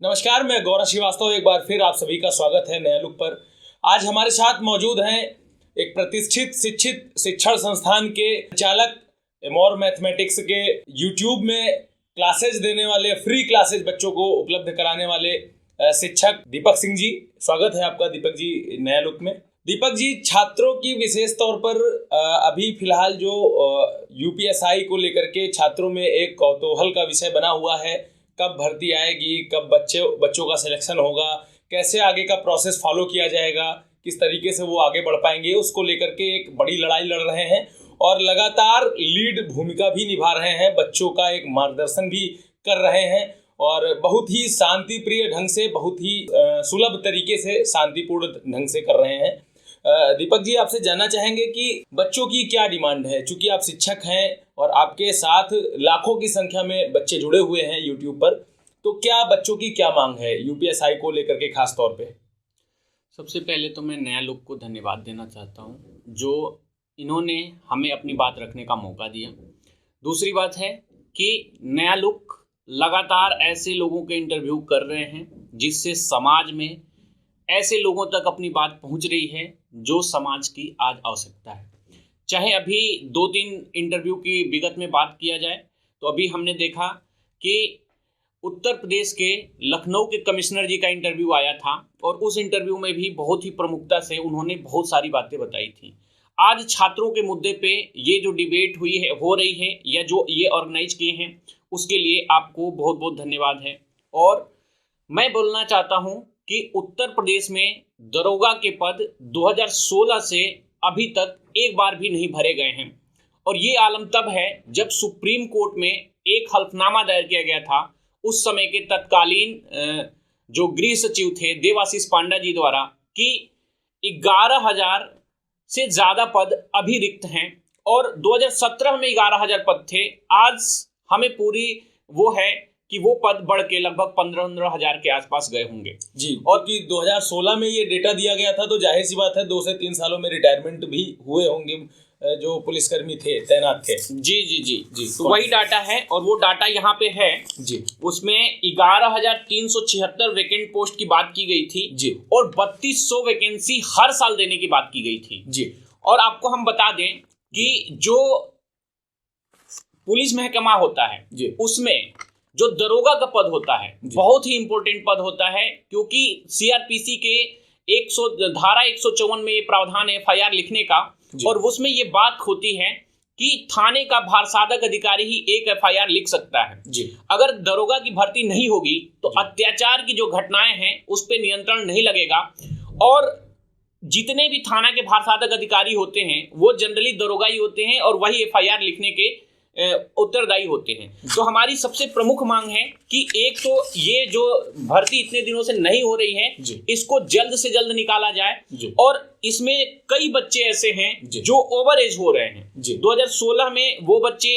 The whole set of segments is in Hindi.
नमस्कार, मैं गौरव श्रीवास्तव एक बार फिर आप सभी का स्वागत है नया लुक पर। आज हमारे साथ मौजूद हैं एक प्रतिष्ठित शिक्षण संस्थान के चालक, एमोर मैथमेटिक्स के यूट्यूब में क्लासेज देने वाले, फ्री क्लासेज बच्चों को उपलब्ध कराने वाले शिक्षक दीपक सिंह जी। स्वागत है आपका दीपक जी नया लुक में। दीपक जी, छात्रों की विशेष तौर पर अभी फिलहाल जो यूपीएसआई को लेकर के छात्रों में एक कौतूहल का विषय बना हुआ है, कब भर्ती आएगी, कब बच्चों का सिलेक्शन होगा, कैसे आगे का प्रोसेस फॉलो किया जाएगा, किस तरीके से वो आगे बढ़ पाएंगे, उसको लेकर के एक बड़ी लड़ाई लड़ रहे हैं और लगातार लीड भूमिका भी निभा रहे हैं, बच्चों का एक मार्गदर्शन भी कर रहे हैं और बहुत ही शांति प्रिय ढंग से, बहुत ही सुलभ तरीके से, शांतिपूर्ण ढंग से कर रहे हैं। दीपक जी, आपसे जानना चाहेंगे कि बच्चों की क्या डिमांड है, चूंकि आप शिक्षक हैं और आपके साथ लाखों की संख्या में बच्चे जुड़े हुए हैं यूट्यूब पर, तो क्या बच्चों की क्या मांग है यूपीएसआई को लेकर के खास तौर पे? सबसे पहले तो मैं नया लुक को धन्यवाद देना चाहता हूं, जो इन्होंने हमें अपनी बात रखने का मौका दिया। दूसरी बात है कि नया लुक लगातार ऐसे लोगों के इंटरव्यू कर रहे हैं जिससे समाज में ऐसे लोगों तक अपनी बात पहुंच रही है जो समाज की आज आवश्यकता है। चाहे अभी 2-3 इंटरव्यू की विगत में बात किया जाए तो अभी हमने देखा कि उत्तर प्रदेश के लखनऊ के कमिश्नर जी का इंटरव्यू आया था और उस इंटरव्यू में भी बहुत ही प्रमुखता से उन्होंने बहुत सारी बातें बताई थी। आज छात्रों के मुद्दे पे ये जो डिबेट हो रही है या जो ये ऑर्गेनाइज किए हैं, उसके लिए आपको बहुत बहुत धन्यवाद है। और मैं बोलना चाहता हूँ कि उत्तर प्रदेश में दरोगा के पद 2016 से अभी तक एक बार भी नहीं भरे गए हैं और ये आलम तब है जब सुप्रीम कोर्ट में एक हल्फनामा दायर किया गया था उस समय के तत्कालीन जो गृह सचिव थे देवाशीष पांडा जी द्वारा कि 11,000 से ज़्यादा पद अभी रिक्त हैं और 2017 में 11,000 पद थे। आज हमें पूरी वो है कि वो पद बढ़ के लगभग 15,000 के आसपास गए होंगे जी। और कि 2016 में ये डेटा दिया गया था तो जाहिर सी बात है 2 से 3 सालों में रिटायरमेंट भी हुए होंगे जो पुलिसकर्मी थे, तैनात थे। जी जी जी जी, तो वही डाटा है और वो डाटा यहाँ पे है जी। उसमें 11,376 वैकेंट पोस्ट की बात की गई थी जी और 3,200 वैकेंसी हर साल देने की बात की गई थी जी। और आपको हम बता दें कि जो पुलिस महकमा होता है जी, उसमें जो दरोगा का पद होता है बहुत ही इंपॉर्टेंट पद होता है, क्योंकि सीआरपीसी के धारा 154 में ये प्रावधान है एफआईआर लिखने का और उसमें ये बात होती है कि थाने का भारसाधक अधिकारी ही एक एफआईआर लिख सकता है जी। अगर दरोगा की भर्ती नहीं होगी तो अत्याचार की जो घटनाएं हैं उस पर नियंत्रण नहीं लगेगा और जितने भी थाना के भारसाधक अधिकारी होते हैं वो जनरली दरोगा ही होते हैं और वही एफआईआर लिखने के उत्तरदायी होते हैं। तो हमारी सबसे प्रमुख मांग है कि एक तो ये जो भर्ती इतने दिनों से नहीं हो रही है इसको जल्द से जल्द निकाला जाए और इसमें कई बच्चे ऐसे हैं जो ओवर एज हो रहे हैं। 2016 में वो बच्चे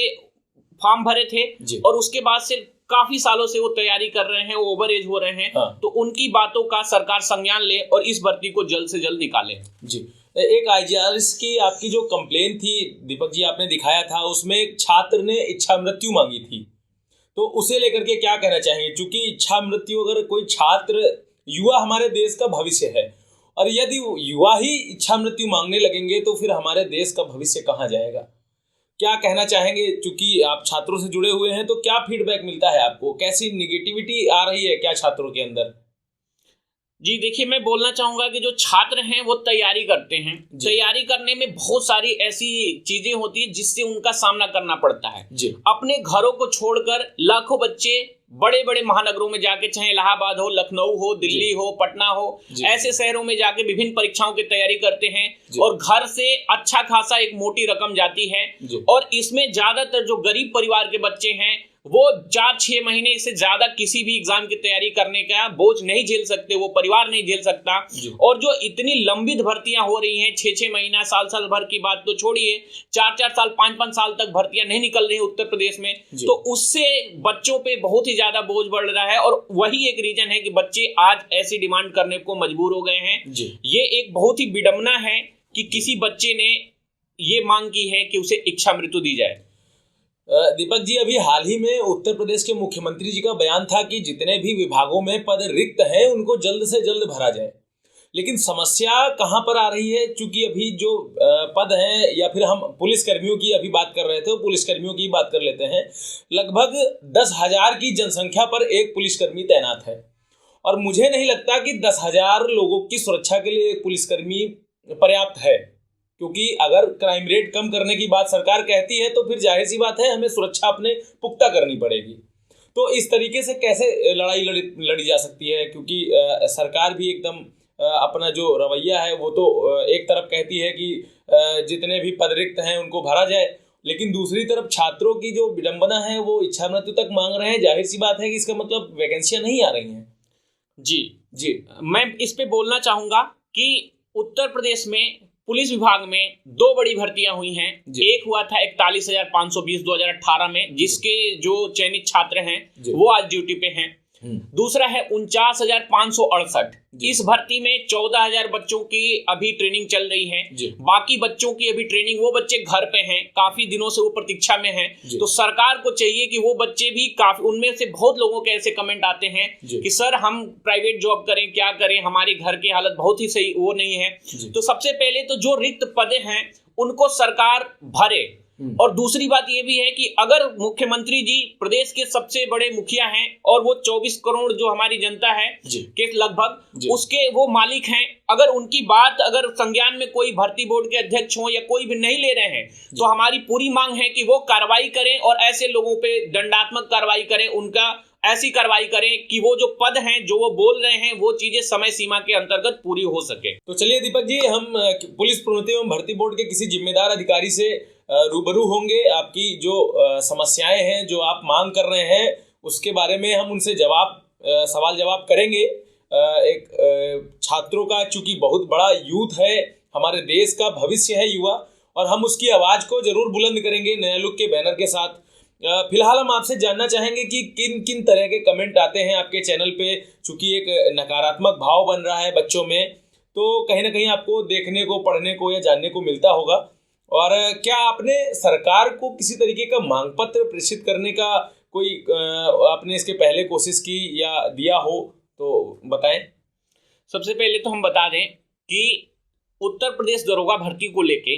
फॉर्म भरे थे और उसके बाद से काफी सालों से वो तैयारी कर रहे हैं, वो ओवर एज हो रहे हैं। तो उनकी बातों का सरकार संज्ञान ले और इस भर्ती को जल्द से जल्द निकाले जी। एक आईजीआरएस की आपकी जो कंप्लेन थी दीपक जी, आपने दिखाया था, उसमें एक छात्र ने इच्छा मृत्यु मांगी थी, तो उसे लेकर के क्या कहना चाहेंगे? क्योंकि इच्छा मृत्यु, अगर कोई छात्र, युवा हमारे देश का भविष्य है और यदि युवा ही इच्छा मृत्यु मांगने लगेंगे तो फिर हमारे देश का भविष्य कहाँ जाएगा? क्या कहना चाहेंगे? चूंकि आप छात्रों से जुड़े हुए हैं तो क्या फीडबैक मिलता है आपको? कैसी निगेटिविटी आ रही है क्या छात्रों के अंदर? जी देखिए, मैं बोलना चाहूंगा कि जो छात्र हैं वो तैयारी करते हैं, तैयारी करने में बहुत सारी ऐसी चीजें होती है जिससे उनका सामना करना पड़ता है जी। अपने घरों को छोड़कर लाखों बच्चे बड़े बड़े महानगरों में जाके, चाहे इलाहाबाद हो, लखनऊ हो, दिल्ली हो, पटना हो, ऐसे शहरों में जाके विभिन्न परीक्षाओं की तैयारी करते हैं और घर से अच्छा खासा एक मोटी रकम जाती है और इसमें ज्यादातर जो गरीब परिवार के बच्चे हैं वो 4-6 महीने से ज्यादा किसी भी एग्जाम की तैयारी करने का बोझ नहीं झेल सकते, वो परिवार नहीं झेल सकता। और जो इतनी लंबित भर्तियां हो रही हैं, 6-6 महीना, साल भर की बात तो छोड़िए, 4-4 साल, 5-5 साल तक भर्तियां नहीं निकल रही उत्तर प्रदेश में, तो उससे बच्चों पे बहुत ही ज्यादा बोझ बढ़ रहा है और वही एक रीजन है कि बच्चे आज ऐसी डिमांड करने को मजबूर हो गए हैं। ये एक बहुत ही विडंबना है कि किसी बच्चे ने ये मांग की है कि उसे इच्छा मृत्यु दी जाए। दीपक जी, अभी हाल ही में उत्तर प्रदेश के मुख्यमंत्री जी का बयान था कि जितने भी विभागों में पद रिक्त हैं उनको जल्द से जल्द भरा जाए। लेकिन समस्या कहाँ पर आ रही है? चूंकि अभी जो पद हैं, या फिर हम पुलिस कर्मियों की अभी बात कर रहे थे, पुलिस कर्मियों की बात कर लेते हैं। लगभग 10,000 की जनसंख्या पर एक पुलिसकर्मी तैनात है, और मुझे नहीं लगता कि 10,000 लोगों की सुरक्षा के लिए एक पुलिसकर्मी पर्याप्त है। क्योंकि अगर क्राइम रेट कम करने की बात सरकार कहती है तो फिर जाहिर सी बात है हमें सुरक्षा अपने पुख्ता करनी पड़ेगी। तो इस तरीके से कैसे लड़ाई लड़ी जा सकती है? क्योंकि सरकार भी एकदम अपना जो रवैया है वो तो एक तरफ कहती है कि जितने भी पद रिक्त हैं उनको भरा जाए, लेकिन दूसरी तरफ छात्रों की जो विडंबना है वो इच्छा मृत्यु तक मांग रहे हैं। जाहिर सी बात है कि इसका मतलब वैकेंसियां नहीं आ रही हैं। जी, मैं इस पे बोलना चाहूंगा कि उत्तर प्रदेश में पुलिस विभाग में 2 बड़ी भर्तियां हुई हैं। एक हुआ था 41,520 2018 में, जिसके जो चयनित छात्र हैं वो आज ड्यूटी पे हैं। दूसरा है 49,568। इस भर्ती में 14,000 बच्चों की अभी ट्रेनिंग चल रही है। बाकी बच्चों की अभी ट्रेनिंग, वो बच्चे घर पे हैं, काफी दिनों से वो प्रतीक्षा में हैं। तो सरकार को चाहिए कि वो बच्चे भी काफी, उनमें से बहुत लोगों के ऐसे कमेंट आते हैं कि सर हम प्राइवेट जॉब करें, क्या करें, हमारे घर की हालत बहुत ही सही वो नहीं है। तो सबसे पहले तो जो रिक्त पदे हैं उनको सरकार भरे। और दूसरी बात ये भी है कि अगर मुख्यमंत्री जी प्रदेश के सबसे बड़े मुखिया हैं और वो 24 करोड़ जो हमारी जनता है के लगभग उसके वो मालिक हैं, अगर उनकी बात अगर संज्ञान में कोई भर्ती बोर्ड के अध्यक्ष हो या कोई भी नहीं ले रहे हैं, तो हमारी पूरी मांग है कि वो कार्रवाई करें और ऐसे लोगों पे दंडात्मक कार्रवाई करें, उनका ऐसी कार्रवाई करें कि वो जो पद हैं जो वो बोल रहे हैं वो चीजें समय सीमा के अंतर्गत पूरी हो सके। तो चलिए दीपक जी, हम पुलिस प्रोन्नति एवं भर्ती बोर्ड के किसी जिम्मेदार अधिकारी से रूबरू होंगे। आपकी जो समस्याएं हैं, जो आप मांग कर रहे हैं, उसके बारे में हम उनसे सवाल जवाब करेंगे। छात्रों का चूंकि बहुत बड़ा यूथ है, हमारे देश का भविष्य है युवा, और हम उसकी आवाज को जरूर बुलंद करेंगे नया लुक के बैनर के साथ। फिलहाल हम आपसे जानना चाहेंगे कि किन किन तरह के कमेंट आते हैं आपके चैनल पे। चूंकि एक नकारात्मक भाव बन रहा है बच्चों में, तो कहीं ना कहीं आपको देखने को, पढ़ने को या जानने को मिलता होगा। और क्या आपने सरकार को किसी तरीके का मांग पत्र प्रेषित करने का कोई आपने इसके पहले कोशिश की या दिया हो तो बताएं। सबसे पहले तो हम बता दें कि उत्तर प्रदेश दरोगा भर्ती को लेके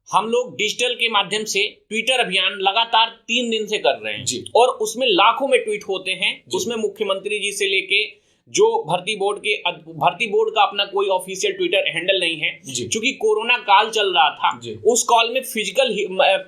हम लोग डिजिटल के माध्यम से ट्विटर अभियान लगातार 3 दिन से कर रहे हैं, और उसमें लाखों में ट्वीट होते हैं। उसमें मुख्यमंत्री जी से लेके जो भर्ती बोर्ड का अपना कोई ऑफिशियल ट्विटर हैंडल नहीं है, क्योंकि कोरोना काल चल रहा था। उस कॉल में फिजिकल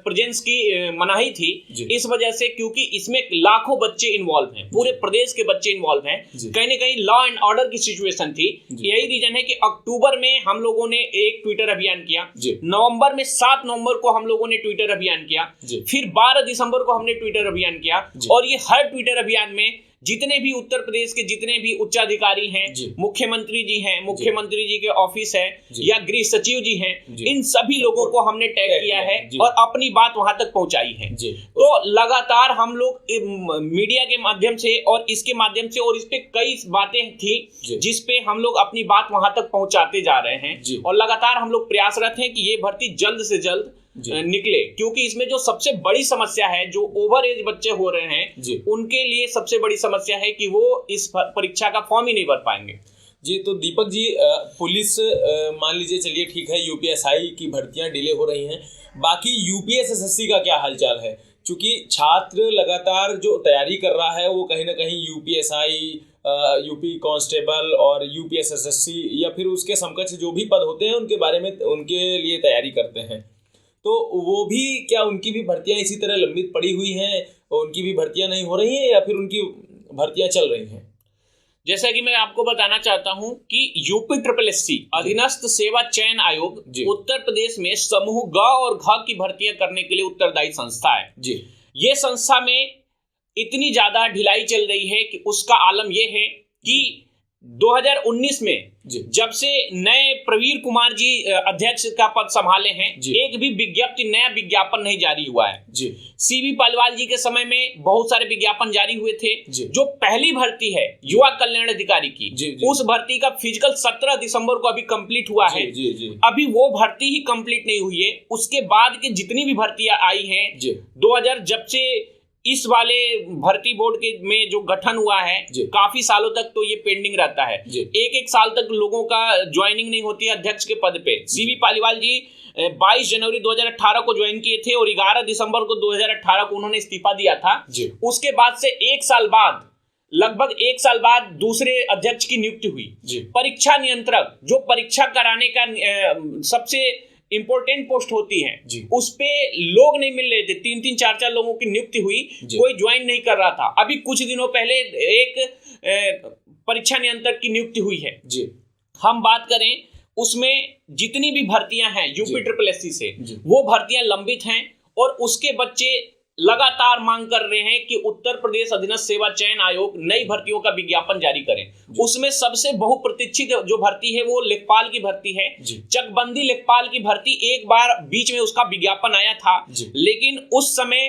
प्रेजेंस की मनाही थी, इस वजह से, क्योंकि इसमें लाखों बच्चे इन्वॉल्व हैं, पूरे प्रदेश के बच्चे इन्वॉल्व हैं, कहीं ना कहीं लॉ एंड ऑर्डर की सिचुएशन थी। यही रीजन है कि अक्टूबर में हम लोगों ने एक ट्विटर अभियान किया, नवंबर में 7 नवंबर को हम लोगों ने ट्विटर अभियान किया, फिर 12 दिसंबर को हमने ट्विटर अभियान किया। और ये हर ट्विटर अभियान में जितने भी उत्तर प्रदेश के जितने भी उच्चाधिकारी हैं, मुख्यमंत्री जी हैं, मुख्यमंत्री जी के ऑफिस है, या गृह सचिव जी हैं, इन सभी लोगों को हमने टैग किया है और अपनी बात वहां तक पहुंचाई है। तो लगातार हम लोग मीडिया के माध्यम से और इसके माध्यम से, और इस पे कई बातें थी जिसपे हम लोग अपनी बात वहां तक पहुंचाते जा रहे हैं, और लगातार हम लोग प्रयासरत हैं कि ये भर्ती जल्द से जल्द निकले। क्योंकि इसमें जो सबसे बड़ी समस्या है, जो ओवर एज बच्चे हो रहे हैं, उनके लिए सबसे बड़ी समस्या है कि वो इस परीक्षा का फॉर्म ही नहीं भर पाएंगे। जी, तो दीपक जी, पुलिस मान लीजिए, चलिए ठीक है, यूपीएसआई की भर्तियां डिले हो रही हैं, बाकी यूपीएसएससी का क्या हालचाल है? क्योंकि छात्र लगातार जो तैयारी कर रहा है वो कहीं ना कहीं यूपीएसआई, यूपी कांस्टेबल और यूपीएसएससी या फिर उसके समकक्ष जो भी पद होते हैं उनके बारे में, उनके लिए तैयारी करते हैं। तो वो भी, क्या उनकी भी भर्तियां इसी तरह लंबित पड़ी हुई हैं और उनकी भी भर्तियां नहीं हो रही हैं, या फिर उनकी भर्तियां चल रही हैं? जैसा कि मैं आपको बताना चाहता हूं कि यूपीएसएससी अधीनस्थ सेवा चयन आयोग उत्तर प्रदेश में समूह ग और घ की भर्तियां करने के लिए उत्तरदायी संस्था है। ये संस्था में इतनी ज्यादा ढिलाई चल रही है कि उसका आलम यह है कि 2019 में जी। जब से नए प्रवीर कुमार जी अध्यक्ष का पद संभाले हैं, एक भी विज्ञप्ति, नया विज्ञापन नहीं जारी हुआ है जी। सीबी पालीवाल जी के समय में बहुत सारे विज्ञापन जारी हुए थे। जी। जो पहली भर्ती है युवा कल्याण अधिकारी की, जी, जी। उस भर्ती का फिजिकल 17 दिसंबर को अभी कंप्लीट हुआ है। जी, जी। अभी वो भर्ती ही कंप्लीट नहीं हुई है। उसके बाद के जितनी भी भर्तियां आई हैं 2000 जब से इस वाले भर्ती बोर्ड के में जो गठन हुआ है, काफी सालों तक तो ये पेंडिंग रहता है। एक साल तक लोगों का ज्वाइनिंग नहीं होती है अध्यक्ष के पद पे। सीबी पालीवाल जी 22 जनवरी 2018 को ज्वाइन किए थे और 11 दिसंबर को 2018 को उन्होंने इस्तीफा दिया था। उसके बाद से लगभग एक साल बाद दूसरे अध्यक्ष की नियुक्ति हुई। परीक्षा नियंत्रक, जो परीक्षा कराने का सबसे इंपोर्टेंट पोस्ट होती है, उस पे लोग नहीं मिल रहे थे। 3-3, 4-4 लोगों की नियुक्ति हुई, कोई ज्वाइन नहीं कर रहा था। अभी कुछ दिनों पहले एक परीक्षा नियंत्रक की नियुक्ति हुई है। हम बात करें उसमें जितनी भी भर्तियां हैं यूपी SSSC से, वो भर्तियां लंबित हैं और उसके बच्चे लगातार मांग कर रहे हैं कि उत्तर प्रदेश अधीनस्थ सेवा चयन आयोग नई भर्तियों का विज्ञापन जारी करें। उसमें सबसे बहुप्रतीक्षित जो भर्ती है वो लेखपाल की भर्ती है। चकबंदी लेखपाल की भर्ती एक बार बीच में उसका विज्ञापन आया था, लेकिन उस समय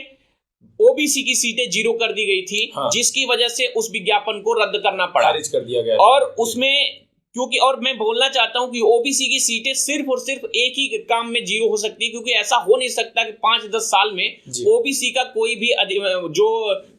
ओबीसी की सीटें 0 कर दी गई थी। जिसकी वजह से उस विज्ञापन को रद्द करना पड़ा, खारिज कर दिया गया। और उसमें क्योंकि, और मैं बोलना चाहता हूं कि ओबीसी की सीटें सिर्फ और सिर्फ एक ही काम में 0 हो सकती है, क्योंकि ऐसा हो नहीं सकता कि 5-10 साल में ओबीसी का कोई भी जो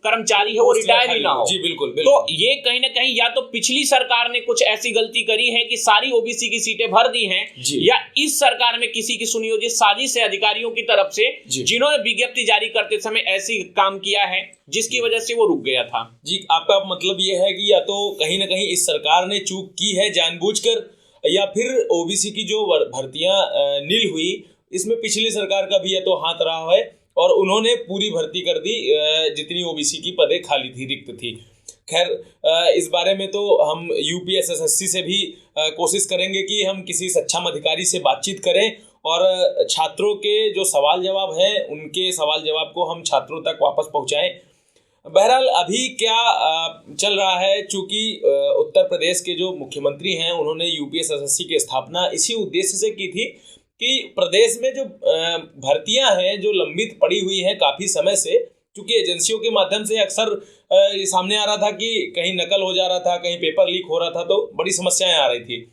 कर्मचारी है वो रिटायर ही ना हो। बिल्कुल। तो ये कहीं ना कहीं या तो पिछली सरकार ने कुछ ऐसी गलती करी है कि सारी ओबीसी की सीटें भर दी हैं, या इस सरकार में किसी की सुनियोजित साजिश है अधिकारियों की तरफ से, जिन्होंने विज्ञप्ति जारी करते समय ऐसी काम किया है जिसकी वजह से वो रुक गया था। जी, आपका मतलब ये है कि या तो कहीं ना कहीं इस सरकार ने चूक की है जानबूझकर, या फिर ओबीसी की जो भर्तियां नील हुई, इसमें पिछली सरकार का भी या तो हाथ रहा है और उन्होंने पूरी भर्ती कर दी जितनी ओबीसी की पदें खाली थी, रिक्त थी। खैर, इस बारे में तो हम यूपी SSSC से भी कोशिश करेंगे कि हम किसी सक्षम अधिकारी से बातचीत करें और छात्रों के जो सवाल जवाब हैं उनके सवाल जवाब को हम छात्रों तक वापस पहुंचाएं। बहरहाल अभी क्या चल रहा है, चूंकि उत्तर प्रदेश के जो मुख्यमंत्री हैं उन्होंने यूपी SSSC की स्थापना इसी उद्देश्य से की थी कि प्रदेश में जो भर्तियां हैं जो लंबित पड़ी हुई हैं काफ़ी समय से, चूंकि एजेंसियों के माध्यम से अक्सर ये सामने आ रहा था कि कहीं नकल हो जा रहा था, कहीं पेपर लीक हो रहा था, तो बड़ी समस्याएं आ रही थी।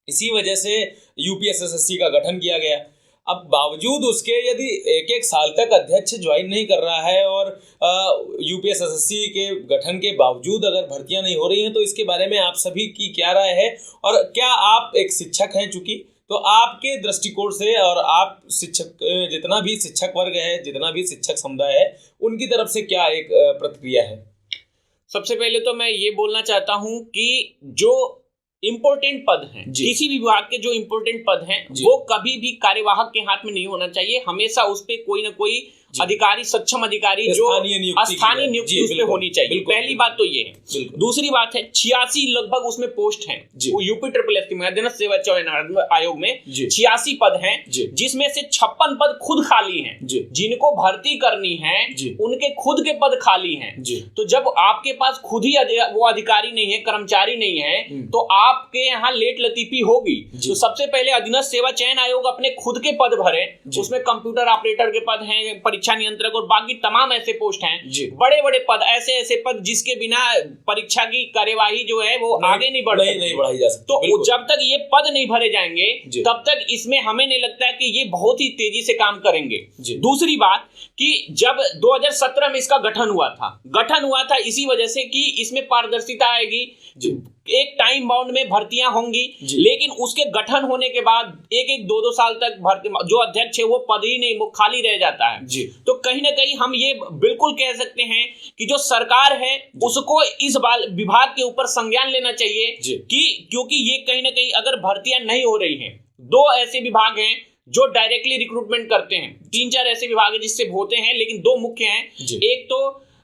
इसी वजह से यूपी SSSC का गठन किया गया। अब बावजूद उसके यदि एक साल तक अध्यक्ष ज्वाइन नहीं कर रहा है और यूपी SSSC के गठन के बावजूद अगर भर्तियां नहीं हो रही हैं, तो इसके बारे में आप सभी की क्या राय है? और क्या आप एक शिक्षक हैं, चूंकि तो आपके दृष्टिकोण से और आप शिक्षक, जितना भी शिक्षक वर्ग है, जितना भी शिक्षक समुदाय है, उनकी तरफ से क्या एक प्रतिक्रिया है? सबसे पहले तो मैं ये बोलना चाहता हूं कि जो इंपोर्टेंट पद हैं, किसी भी विभाग के जो इंपोर्टेंट पद हैं, वो कभी भी कार्यवाहक के हाथ में नहीं होना चाहिए। हमेशा उस पे कोई ना कोई अधिकारी, सक्षम अधिकारी जो स्थानीय नियुक्ति उस पे होनी चाहिए। पहली बात तो ये है। दूसरी बात है 86 लगभग उसमें पोस्ट हैं, यूपी SSSC में अधीनस्थ सेवा चयन आयोग में 86 पद हैं, जिसमें से 56 पद खुद खाली हैं। जिनको भर्ती करनी है उनके खुद के पद खाली हैं। तो जब आपके पास खुद ही वो अधिकारी नहीं है, कर्मचारी नहीं है, तो आपके यहाँ लेट लतीफी होगी। तो सबसे पहले अधीनस्थ सेवा चयन आयोग अपने खुद के पद भरे, उसमें कंप्यूटर ऑपरेटर के पद हैं, परीक्षा नियंत्रक और बाकी तमाम ऐसे पोस्ट हैं, बड़े बड़े पद, ऐसे पद जिसके बिना परीक्षा की कार्यवाही जो है वो आगे नहीं बढ़ाई जा सकती। तो जब तक ये पद नहीं भरे जाएंगे तब तक इसमें हमें नहीं लगता है कि ये बहुत ही तेजी से काम करेंगे। दूसरी बात कि जब 2017 में इसका गठन हुआ था इसी वजह से कि इसमें पारदर्शिता आएगी, एक टाइम बाउंड में भर्तियां होंगी, लेकिन उसके गठन होने के बाद 1-2 साल तक भर्ती जो अध्यक्ष है वो पद ही नहीं, वो खाली रह जाता है। तो कहीं ना कहीं हम ये बिल्कुल कह सकते हैं कि जो सरकार है उसको इस विभाग के ऊपर संज्ञान लेना चाहिए कि क्योंकि ये कहीं ना कहीं अगर भर्तियां नहीं हो रही हैं, 2 ऐसे विभाग हैं जो डायरेक्टली रिक्रूटमेंट करते हैं, 3-4 ऐसे विभाग हैं जिससे होते हैं, लेकिन 2 मुख्य हैं। एक तो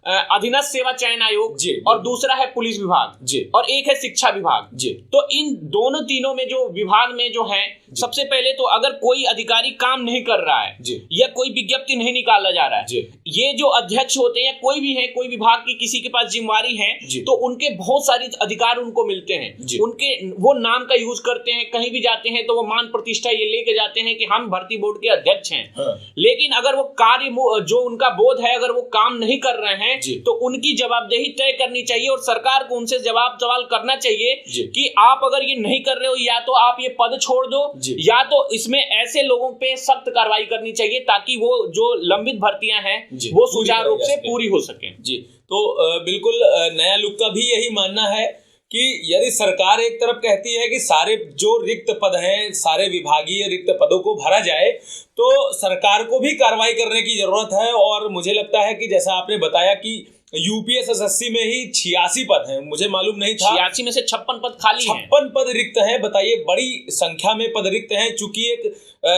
अधीनस्थ सेवा चयन आयोग जी, और दूसरा है पुलिस विभाग जी, और एक है शिक्षा विभाग जी। तो इन दोनों तीनों में जो विभाग में जो है, सबसे पहले तो अगर कोई अधिकारी काम नहीं कर रहा है जी, या कोई विज्ञप्ति नहीं निकाला जा रहा है, जी, ये जो अध्यक्ष होते हैं कोई भी है, कोई विभाग की किसी के पास जिम्मेवारी है, तो उनके बहुत सारे अधिकार उनको मिलते हैं। उनके वो नाम का यूज करते हैं, कहीं भी जाते हैं तो वो मान प्रतिष्ठा ये लेके जाते हैं कि हम भर्ती बोर्ड के अध्यक्ष हैं। हाँ। लेकिन अगर वो कार्य जो उनका बोध है, अगर वो काम नहीं कर रहे हैं तो उनकी जवाबदेही तय करनी चाहिए और सरकार को उनसे जवाब सवाल करना चाहिए कि आप अगर ये नहीं कर रहे हो, या तो आप ये पद छोड़ दो, या तो इसमें ऐसे लोगों पे सख्त कार्रवाई करनी चाहिए ताकि वो जो लंबित भर्तियां हैं वो सुचारू रूप से पूरी हो सके। जी, तो बिल्कुल नया लुक का भी यही मानना है कि यदि सरकार एक तरफ कहती है कि सारे जो रिक्त पद हैं, सारे विभागीय रिक्त पदों को भरा जाए, तो सरकार को भी कार्रवाई करने की जरूरत है। और मुझे लगता है कि जैसा आपने बताया कि यूपीएसएससी में ही 86 पद हैं, मुझे मालूम नहीं था। 86 में से 56 पद खाली हैं। 56 पद रिक्त हैं, बताइए, बड़ी संख्या में पद रिक्त हैं। चूंकि एक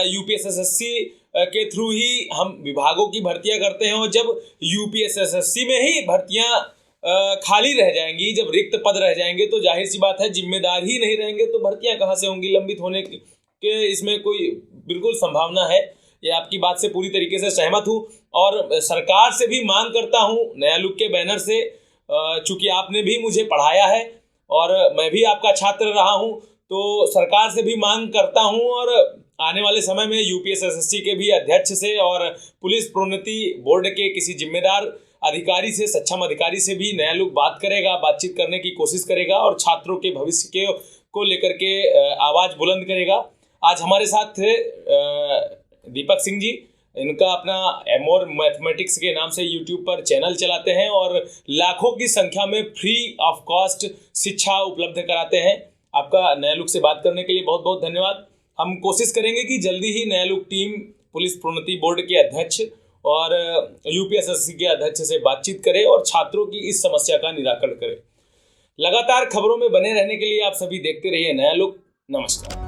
यूपीएसएससी के थ्रू ही हम विभागों की भर्तियां करते हैं, और जब यूपीएसएससी में ही भर्तियां खाली रह जाएंगी, जब रिक्त पद रह जाएंगे, तो जाहिर सी बात है जिम्मेदार ही नहीं रहेंगे तो भर्तियां कहाँ से होंगी लंबित होने के। इसमें कोई बिल्कुल संभावना है। ये आपकी बात से पूरी तरीके से सहमत हूँ और सरकार से भी मांग करता हूँ नया लुक के बैनर से, चूंकि आपने भी मुझे पढ़ाया है और मैं भी आपका छात्र रहा हूँ, तो सरकार से भी मांग करता हूँ और आने वाले समय में यूपीएसएससी के भी अध्यक्ष से और पुलिस प्रोन्नति बोर्ड के किसी जिम्मेदार अधिकारी से, सक्षम अधिकारी से भी नया लुक बातचीत करने की कोशिश करेगा और छात्रों के भविष्य को लेकर के आवाज बुलंद करेगा। आज हमारे साथ थे दीपक सिंह जी। इनका अपना एमोर मैथमेटिक्स के नाम से यूट्यूब पर चैनल चलाते हैं और लाखों की संख्या में फ्री ऑफ कॉस्ट शिक्षा उपलब्ध कराते हैं। आपका नया लुक से बात करने के लिए बहुत बहुत धन्यवाद। हम कोशिश करेंगे कि जल्दी ही नया लुक टीम पुलिस प्रोन्नति बोर्ड के अध्यक्ष और यूपीएसएससी के अध्यक्ष से बातचीत करे और छात्रों की इस समस्या का निराकरण करे। लगातार खबरों में बने रहने के लिए आप सभी देखते रहिए नया लुक। नमस्कार।